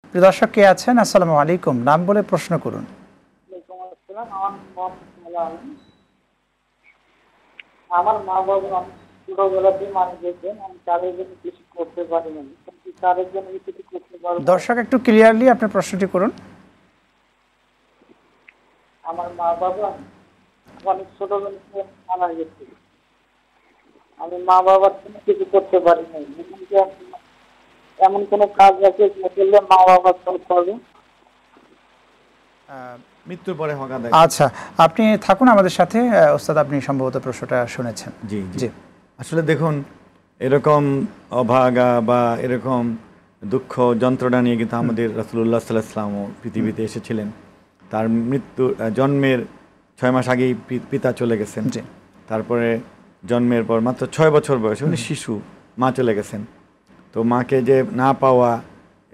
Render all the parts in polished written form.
প্রিয় দর্শক কে আছেন? আসসালামু আলাইকুম, নাম বলে প্রশ্ন করুন। আমার মা বাবা ছোটবেলাতে মারা গেছেন, আমি তাদের জন্য কিছু করতে পারি না, কিন্তু তাদের জন্য কিছু করতে পারবো। দর্শক একটু ক্লিয়ারলি আপনার প্রশ্নটি করুন। আমার মা বাবা অনেক ছোটবেলাতে মারা গেছে, আমি মা বাবার জন্য কিছু করতে পারি না। এমন কোনো কাজ আছে যে করলে মা বাবা করবে? মৃত্যুর পরে হক আদায়। আচ্ছা, আপনি থাকুন আমাদের সাথে। ওস্তাদ, আপনি সম্ভবত প্রশ্নটা শুনেছেন। জি জি। আসলে দেখুন, এরকম অভাগা বা এরকম দুঃখ যন্ত্রণা নিয়ে কিন্তু আমাদের রাসূলুল্লাহ সাল্লাল্লাহু আলাইহি ওয়াসাল্লাম পৃথিবীতে এসেছিলেন। তার জন্মের 6 মাস আগেই পিতা চলে গেছেন। তারপরে জন্মের পর মাত্র 6 বছর বয়সে উনি শিশু, মা চলে গেছেন। তো মাকে যে না পাওয়া,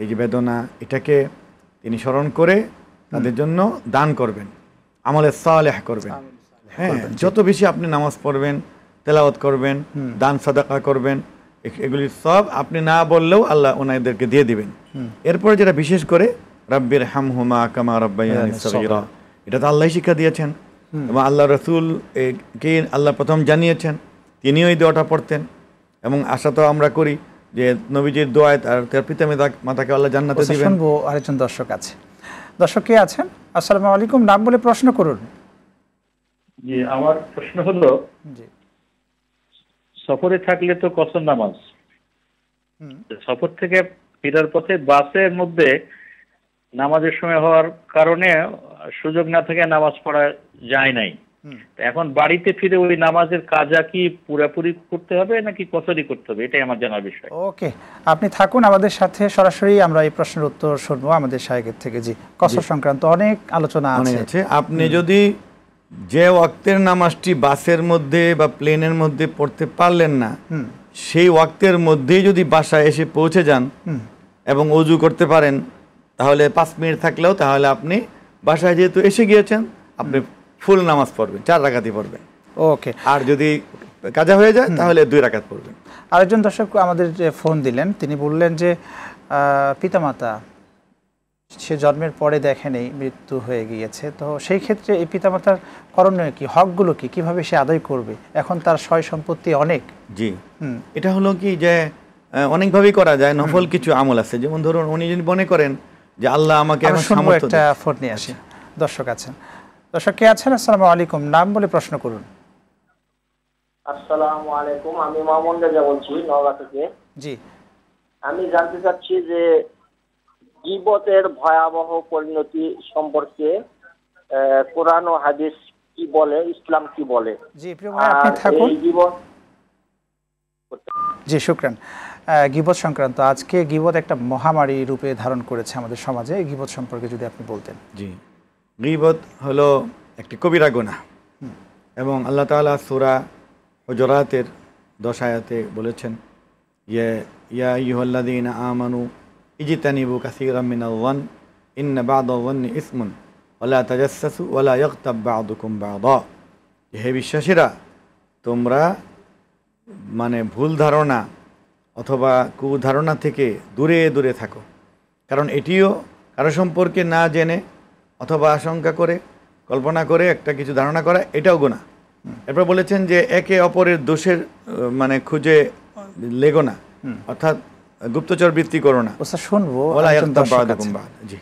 এই যে বেদনা, এটাকে তিনি স্মরণ করে তাদের জন্য দান করবেন, আমলে সালেহ করবেন। হ্যাঁ, যত বেশি আপনি নামাজ পড়বেন, তেলাওয়াত করবেন, দান সাদাকা করবেন, এগুলি সব আপনি না বললেও আল্লাহ ওনাদেরকে দিয়ে দিবেন। এরপরে যেটা বিশেষ করে রাব্বির হামহুমা কামা রাব্বায়ানি সগীরা, এটা তো আল্লাহ শিক্ষা দিয়েছেন এবং আল্লাহ রাসূল কে আল্লাহ প্রথম জানিয়েছেন, তিনিও এই দোয়াটা পড়তেন। এবং আশা তো আমরা করি যে নবীজির দোয়ায় তার পিতা মাতাকে আল্লাহ জান্নাতে দিবেন। শুনবো, আরেকজন দর্শক আছে। দর্শক কে আছেন? আসসালামু আলাইকুম, নাম বলে প্রশ্ন করুন। জি, আমার প্রশ্ন হলো, সফরে থাকলে তো কসর নামাজ, সফর থেকে ফেরার পথে বাসের মধ্যে নামাজের সময় হওয়ার কারণে সুযোগ না থেকে নামাজ পড়া যায় নাই। এখন বাড়িতে ফিরে ওই নামাজের কাজা কি পুরোপুরি করতে হবে নাকি কসরই করতে হবে, এটাই আমার জানার বিষয়। ওকে, আপনি থাকুন আমাদের সাথে, সরাসরি আমরা এই প্রশ্নের উত্তর শুনবো আমাদের শায়খের থেকে। জি, কসর সংক্রান্ত অনেক আলোচনা আছে। আপনি যদি যে ওয়াক্তের নামাজটি বাসের মধ্যে বা প্লেনের মধ্যে পড়তে পারলেন না, সেই ওয়াক্তের মধ্যেই যদি বাসায় এসে পৌঁছে যান এবং ওযু করতে পারেন, তাহলে 5 মিনিট থাকলেও তাহলে আপনি বাসায় যেহেতু এসে গিয়েছেন, আপনি ফুল নামাজ পড়বেন, 4 রাকাতই পড়বেন। ওকে, আর যদি কাজা হয়ে যায় তাহলে 2 রাকাত পড়বেন। আরেকজন দর্শক আমাদের ফোন দিলেন, তিনি বললেন যে পিতামাতা সে জন্মের পরে দেখেনি, মৃত্যু হয়ে গিয়েছে, তো সেই ক্ষেত্রে এই পিতামাতার করণীয় কি, হকগুলো কি, কিভাবে সে আদায় করবে? এখন তার সয় সম্পত্তি অনেক। জি, এটা হলো কি যে অনেকভাবেই করা যায়, নফল কিছু আমল আছে। যেমন ধরুন, উনি যদি মনে করেন যে আল্লাহ আমাকে এখন সামর্থ্য, একটা ফোন নিয়ে আসি। দর্শক আছেন, দর্শক কে আছেন? আসসালামু আলাইকুম, নাম বলে প্রশ্ন করুন। আসসালামু আলাইকুম, আমি মামুন রাজা বলছি নওগাঁ থেকে। জি, আমি জানতে চাচ্ছি যে গীবতের ভয়াবহ পরিণতি সম্পর্কে কোরআন ও হাদিস কি বলে, ইসলাম কি বলে? জি প্রিয় ভাই, আপনি থাকুন। জি, শুকরান। গীবত সংক্রান্ত, আজকে গীবত একটা মহামারী রূপে ধারণ করেছে আমাদের সমাজে। এই গীবত সম্পর্কে যদি আপনি বলতেন। জি, গীবত হলো একটি কবিরা গুনাহ এবং আল্লাহ তাআলা সূরা হুজুরাতের 10 আয়াতে বলেছেন, ইয়া আইয়ুহাল্লাযীনা আমানু ইজতানিবু কাসীরাম মিনাল যান ইন্না বা'দাল যান্নি ইসমুন ওয়ালা তাজাসসু ওয়ালা ইয়াগতাব বা'দুকুম বা'দা। হে বিশ্বাসীরা, তোমরা ভুল ধারণা অথবা কুধারণা থেকে দূরে দূরে থাকো, কারণ এটিও কারো সম্পর্কে না জেনে অথবা আশঙ্কা করে, কল্পনা করে একটা কিছু ধারণা করা, এটাও গুনাহ। এরপর বলেছেন যে একে অপরের দোষের খুঁজে লেগো না, অর্থাৎ গুপ্তচর বৃত্তি করো না। শুনবো। ওয়ালা ইয়াগতাব বা'দুকুম বা'দা। জি,